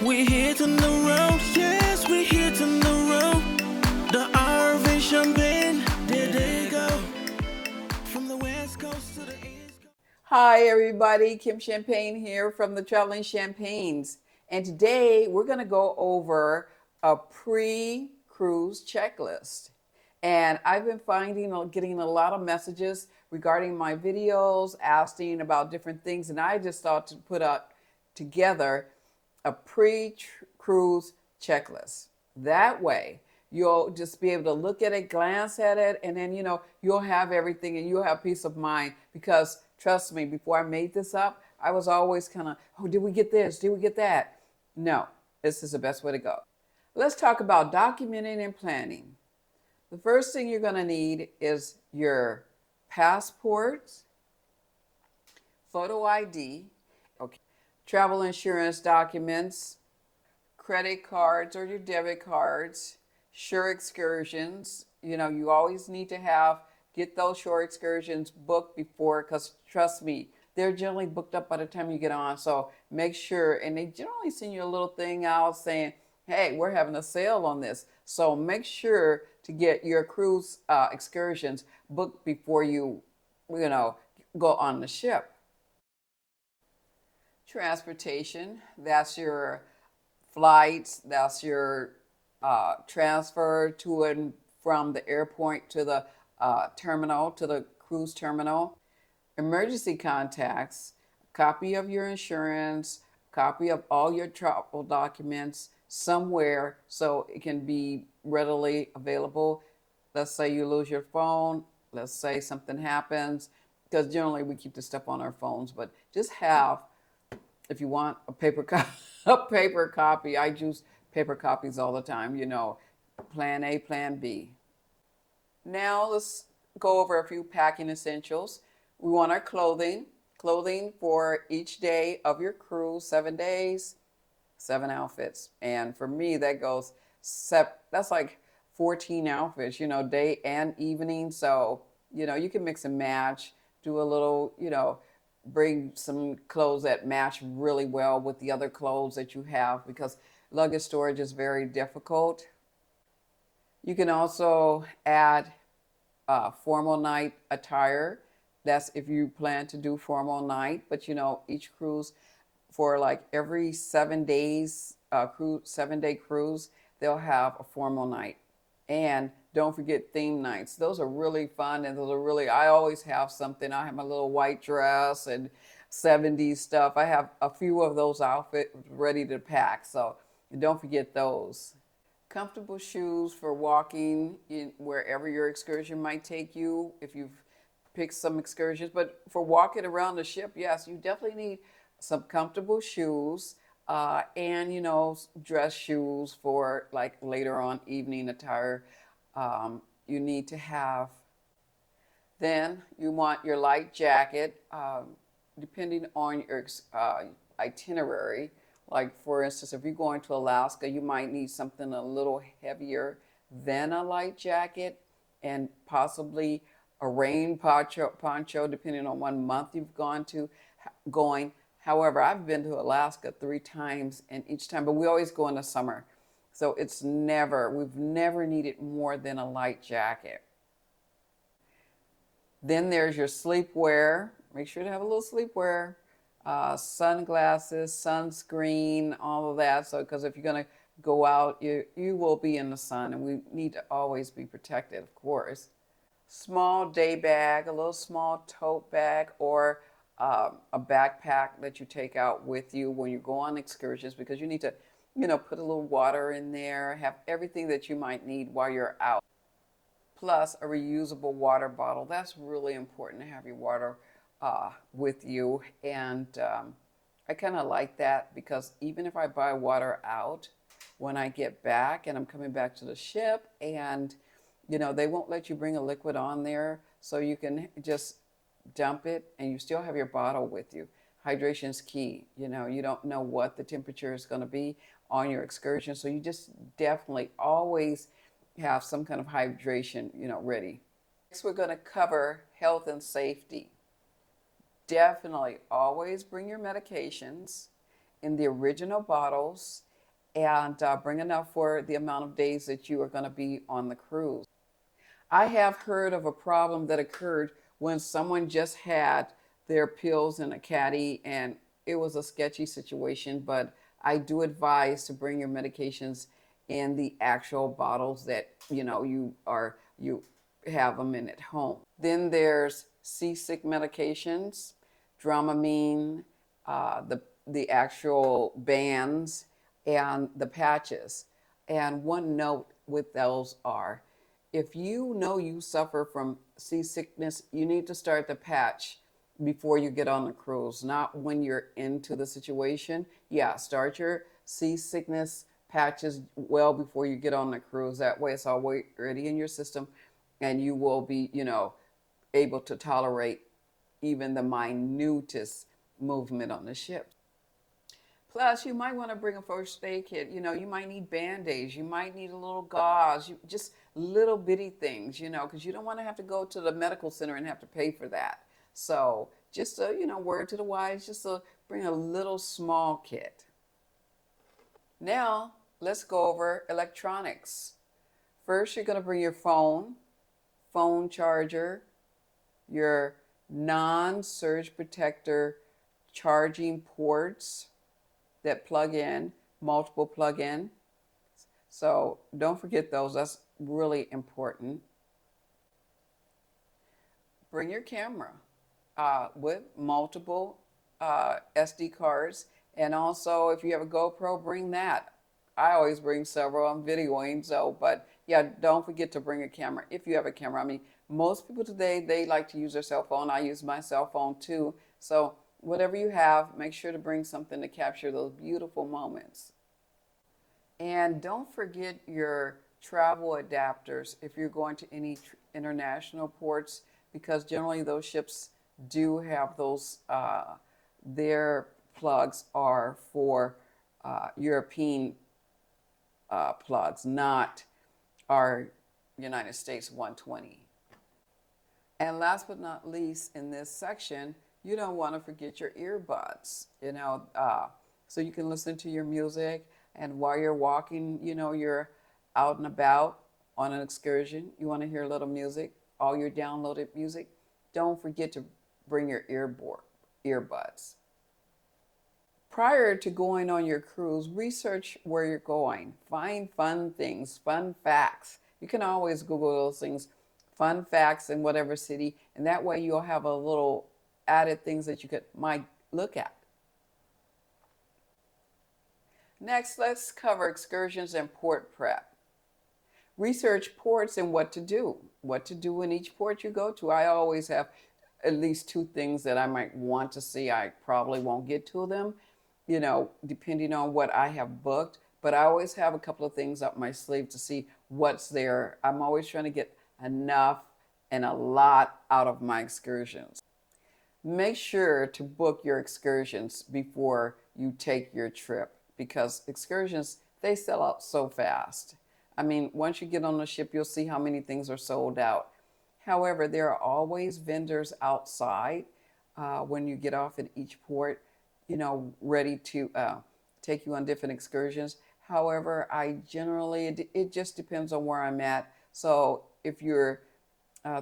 We're hitting the road, yes, we're hitting the road. The RV Champagne, there they go. From the west coast to the east coast. Hi, everybody. Kim Champagne here from the Traveling Champagnes. And today we're going to go over a pre-cruise checklist. And I've been getting a lot of messages regarding my videos, asking about different things. And I just thought to put together a pre-cruise checklist. That way, you'll just be able to look at it, glance at it, and then, you'll have everything and you'll have peace of mind. Because trust me, before I made this up, I was always kind of, oh, did we get this? Did we get that? No, this is the best way to go. Let's talk about documenting and planning. The first thing you're going to need is your passport, photo ID, okay, travel insurance documents, credit cards or your debit cards, shore excursions. You always need to get those shore excursions booked before, because trust me, they're generally booked up by the time you get on. So make sure, and they generally send you a little thing out saying, hey, we're having a sale on this. So make sure to get your cruise excursions booked before you go on the ship. Transportation, that's your flights, that's your transfer to and from the airport to the terminal, to the cruise terminal. Emergency contacts, copy of your insurance, copy of all your travel documents somewhere so it can be readily available. Let's say you lose your phone, let's say something happens, because generally we keep the stuff on our phones, but just have, if you want a paper copy, I use paper copies all the time, plan A, plan B. Now let's go over a few packing essentials. We want our clothing for each day of your cruise, 7 days, 7 outfits. And for me, that's like 14 outfits, day and evening. So, you can mix and match, do a little, bring some clothes that match really well with the other clothes that you have, because luggage storage is very difficult. You can also add formal night attire. That's if you plan to do formal night, but each cruise, for like every 7 days, 7-day cruise, they'll have a formal night. And don't forget theme nights. Those are really fun, and I always have something. I have my little white dress and 70s stuff. I have a few of those outfits ready to pack, so don't forget those. Comfortable shoes for walking in wherever your excursion might take you, if you've picked some excursions. But for walking around the ship, yes, you definitely need some comfortable shoes, and dress shoes for like later on evening attire. You need to have. Then you want your light jacket, depending on your itinerary. Like for instance, if you're going to Alaska, you might need something a little heavier than a light jacket, and possibly a rain poncho, depending on what month you've going. However, I've been to Alaska 3 times, and each time, but we always go in the summer. So we've never needed more than a light jacket. Then there's your sleepwear. Make sure to have a little sleepwear, sunglasses, sunscreen, all of that. So, because if you're going to go out, you will be in the sun, and we need to always be protected, of course. Small day bag, a little small tote bag, or a backpack that you take out with you when you go on excursions, because you need to, put a little water in there, have everything that you might need while you're out. Plus a reusable water bottle. That's really important to have your water with you. And I kind of like that, because even if I buy water out, when I get back and I'm coming back to the ship, and they won't let you bring a liquid on there, so you can just dump it and you still have your bottle with you. Hydration is key. You don't know what the temperature is going to be on your excursion, so you just definitely always have some kind of hydration, ready. Next, we're going to cover health and safety. Definitely always bring your medications in the original bottles and bring enough for the amount of days that you are going to be on the cruise. I have heard of a problem that occurred when someone just had their pills in a caddy, and it was a sketchy situation, but I do advise to bring your medications in the actual bottles that you have them in at home. Then there's seasick medications, Dramamine, the actual bands, and the patches. And one note with those are, if you know you suffer from seasickness, you need to start the patch before you get on the cruise, not when you're into the situation. Yeah, start your seasickness patches well before you get on the cruise. That way it's already in your system and you will be, able to tolerate even the minutest movement on the ship. Plus, you might want to bring a first aid kit. You might need Band-Aids. You might need a little gauze. Just little bitty things, because you don't want to have to go to the medical center and have to pay for that. So just a, word to the wise, just bring a little small kit. Now, let's go over electronics. First, you're going to bring your phone charger, your non-surge protector charging ports that plug in, multiple plug in. So don't forget those, that's really important. Bring your camera with multiple SD cards. And also if you have a GoPro, bring that. I always bring several, I'm videoing, but yeah, don't forget to bring a camera if you have a camera. I mean, most people today, they like to use their cell phone. I use my cell phone too. So whatever you have, make sure to bring something to capture those beautiful moments. And don't forget your travel adapters if you're going to any international ports, because generally those ships do have those, their plugs are for European plugs, not our United States 120. And last but not least in this section, you don't want to forget your earbuds, so you can listen to your music. And while you're walking, you're out and about on an excursion, you want to hear a little music, all your downloaded music. Don't forget to bring your earbuds. Prior to going on your cruise, research where you're going. Find fun things, fun facts. You can always Google those things, fun facts in whatever city, and that way you'll have a little added things that you might look at. Next, let's cover excursions and port prep. Research ports and what to do. What to do in each port you go to. I always have at least 2 things that I might want to see. I probably won't get to them, depending on what I have booked. But I always have a couple of things up my sleeve to see what's there. I'm always trying to get enough and a lot out of my excursions. Make sure to book your excursions before you take your trip, because excursions, they sell out so fast. I mean, once you get on the ship, you'll see how many things are sold out. However, there are always vendors outside when you get off at each port, ready to take you on different excursions. However, it just depends on where I'm at. So if you're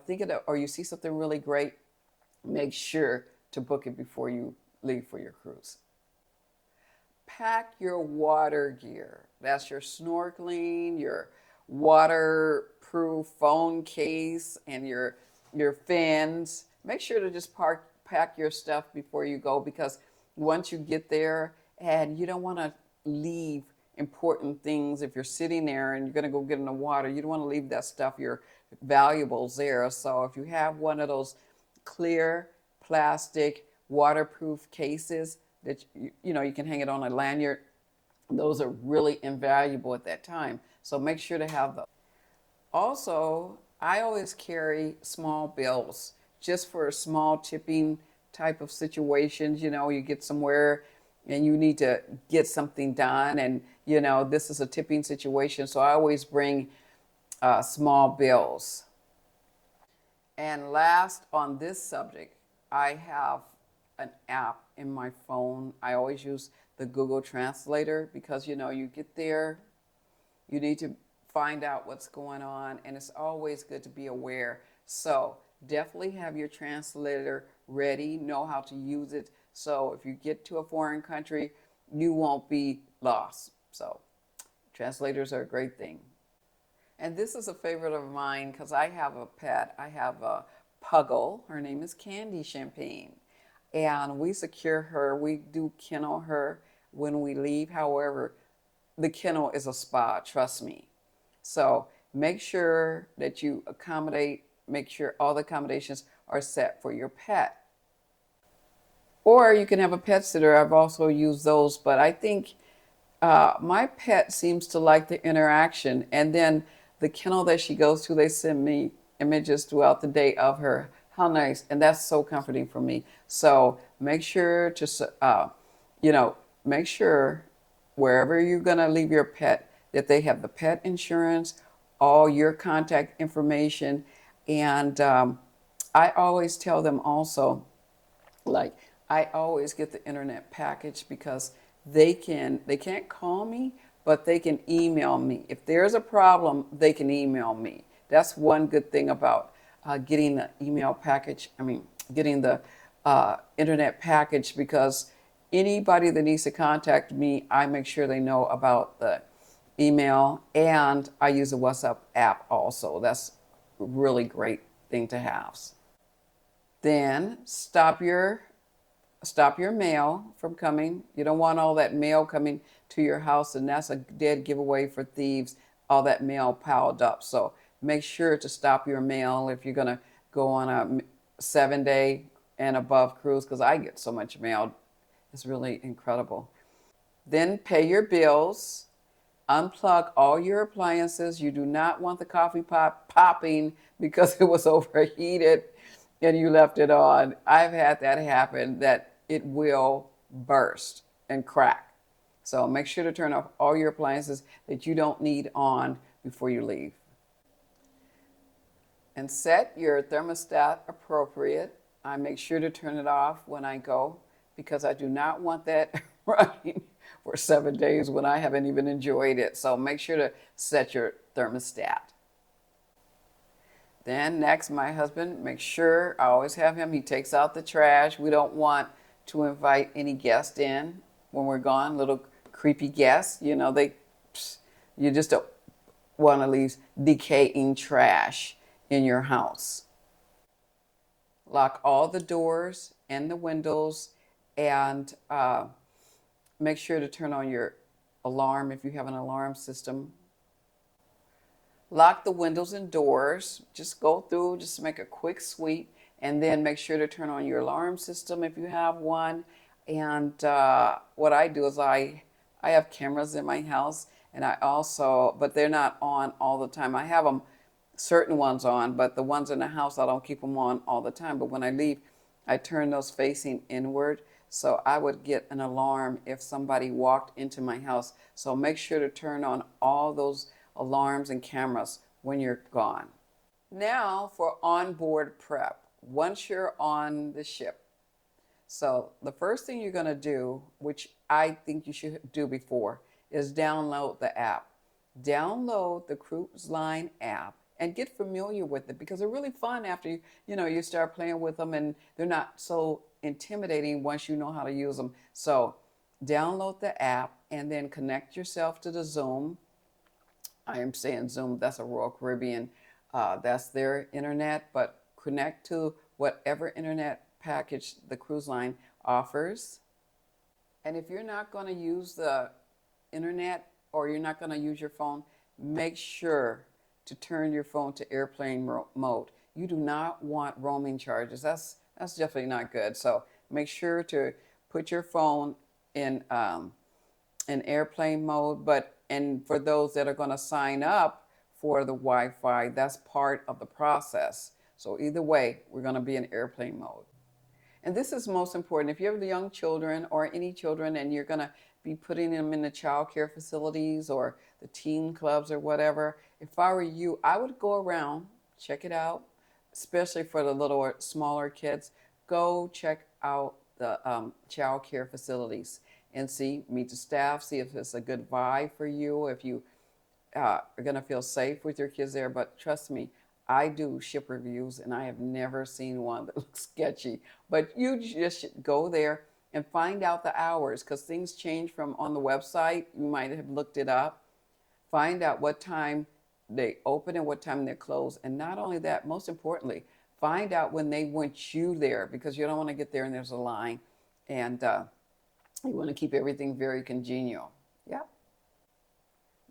thinking or you see something really great, make sure to book it before you leave for your cruise. Pack your water gear. That's your snorkeling, your waterproof phone case, and your fins. Make sure to just pack your stuff before you go, because once you get there, and you don't want to leave important things. If you're sitting there and you're going to go get in the water, you don't want to leave that stuff, your valuables there. So if you have one of those clear plastic waterproof cases that you can hang it on a lanyard, those are really invaluable at that time. So make sure to have those. Also, I always carry small bills just for small tipping type of situations. You get somewhere and you need to get something done, and this is a tipping situation, so I always bring small bills. And last on this subject, I have an app in my phone. I always use the Google Translator because, you get there, you need to find out what's going on, and it's always good to be aware. So definitely have your translator ready, know how to use it. So if you get to a foreign country, you won't be lost. So translators are a great thing. And this is a favorite of mine because I have a pet. I have a puggle. Her name is Candy Champagne. And we secure her. We do kennel her when we leave. However, the kennel is a spa, trust me. So make sure that you make sure all the accommodations are set for your pet. Or you can have a pet sitter. I've also used those, but I think my pet seems to like the interaction. And then the kennel that she goes to, they send me images throughout the day of her. How nice. And that's so comforting for me. So make sure to, make sure wherever you're going to leave your pet that they have the pet insurance, all your contact information. And I always tell them also, like, I always get the internet package because they can't call me, but they can email me. If there's a problem, they can email me. That's one good thing about getting the email package. Getting the internet package, because anybody that needs to contact me, I make sure they know about the email, and I use a WhatsApp app also. That's a really great thing to have. Then stop your mail from coming. You don't want all that mail coming to your house, and that's a dead giveaway for thieves, all that mail piled up. So make sure to stop your mail if you're going to go on a 7-day and above cruise, because I get so much mail. It's really incredible. Then pay your bills. Unplug all your appliances. You do not want the coffee pot popping because it was overheated and you left it on. I've had that happen, that it will burst and crack. So make sure to turn off all your appliances that you don't need on before you leave. And set your thermostat appropriate. I make sure to turn it off when I go because I do not want that running for 7 days when I haven't even enjoyed it. So make sure to set your thermostat. Then next, my husband, make sure, I always have him, he takes out the trash. We don't want to invite any guests in when we're gone, little creepy guests. You just don't want to leave decaying trash in your house. Lock all the doors and the windows, and make sure to turn on your alarm if you have an alarm system. Lock the windows and doors. Just go through, just make a quick sweep, and then make sure to turn on your alarm system if you have one. And what I do is I have cameras in my house, and but they're not on all the time. I have them, certain ones on, but the ones in the house, I don't keep them on all the time. But when I leave, I turn those facing inward. So I would get an alarm if somebody walked into my house. So make sure to turn on all those alarms and cameras when you're gone. Now for onboard prep, once you're on the ship. So the first thing you're going to do, which I think you should do before, is download the app. Download the cruise line app and get familiar with it, because they're really fun after you start playing with them, and they're not so intimidating once you know how to use them. So download the app and then connect yourself to the Zoom. I am saying Zoom, that's a Royal Caribbean. That's their internet, but connect to whatever internet package the cruise line offers. And if you're not going to use the internet, or you're not going to use your phone, make sure to turn your phone to airplane mode. You do not want roaming charges. That's definitely not good. So make sure to put your phone in airplane mode. And for those that are going to sign up for the Wi-Fi, that's part of the process. So either way, we're going to be in airplane mode. And this is most important. If you have young children or any children, and you're going to be putting them in the child care facilities or the teen clubs or whatever, if I were you, I would go around, check it out, especially for the little or smaller kids. Go check out the child care facilities and meet the staff, see if it's a good vibe for you, if you are going to feel safe with your kids there. But trust me, I do ship reviews and I have never seen one that looks sketchy. But you just should go there and find out the hours, because things change from on the website. You might have looked it up. Find out what time they open and what time they close. And not only that, most importantly, find out when they want you there, because you don't want to get there and there's a line. And you want to keep everything very congenial. Yeah.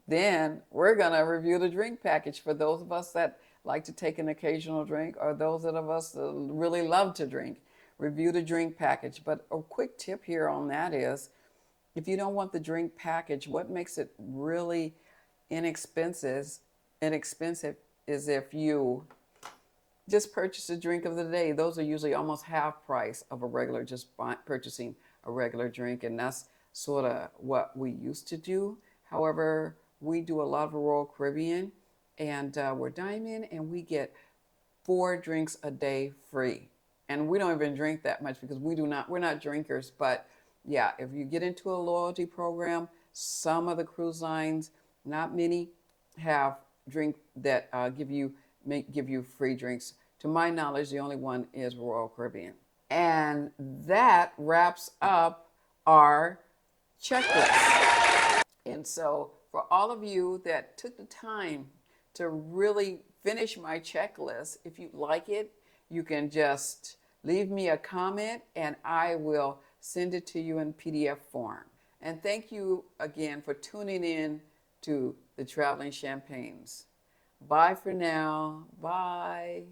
Then we're going to review the drink package for those of us that like to take an occasional drink, or those of us that really love to drink. Review the drink package. But a quick tip here on that is, if you don't want the drink package, what makes it really inexpensive is if you just purchase a drink of the day. Those are usually almost half price of a regular, just purchasing a regular drink. And that's sort of what we used to do. However, we do a lot of Royal Caribbean, and we're Diamond, and we get 4 drinks a day free. And we don't even drink that much because we're not drinkers. But yeah, if you get into a loyalty program, some of the cruise lines, not many, have drink that give you free drinks. To my knowledge, the only one is Royal Caribbean. And that wraps up our checklist. And so for all of you that took the time to really finish my checklist, if you like it, you can just leave me a comment and I will send it to you in PDF form. And thank you again for tuning in to the Traveling Champagnes. Bye for now. Bye.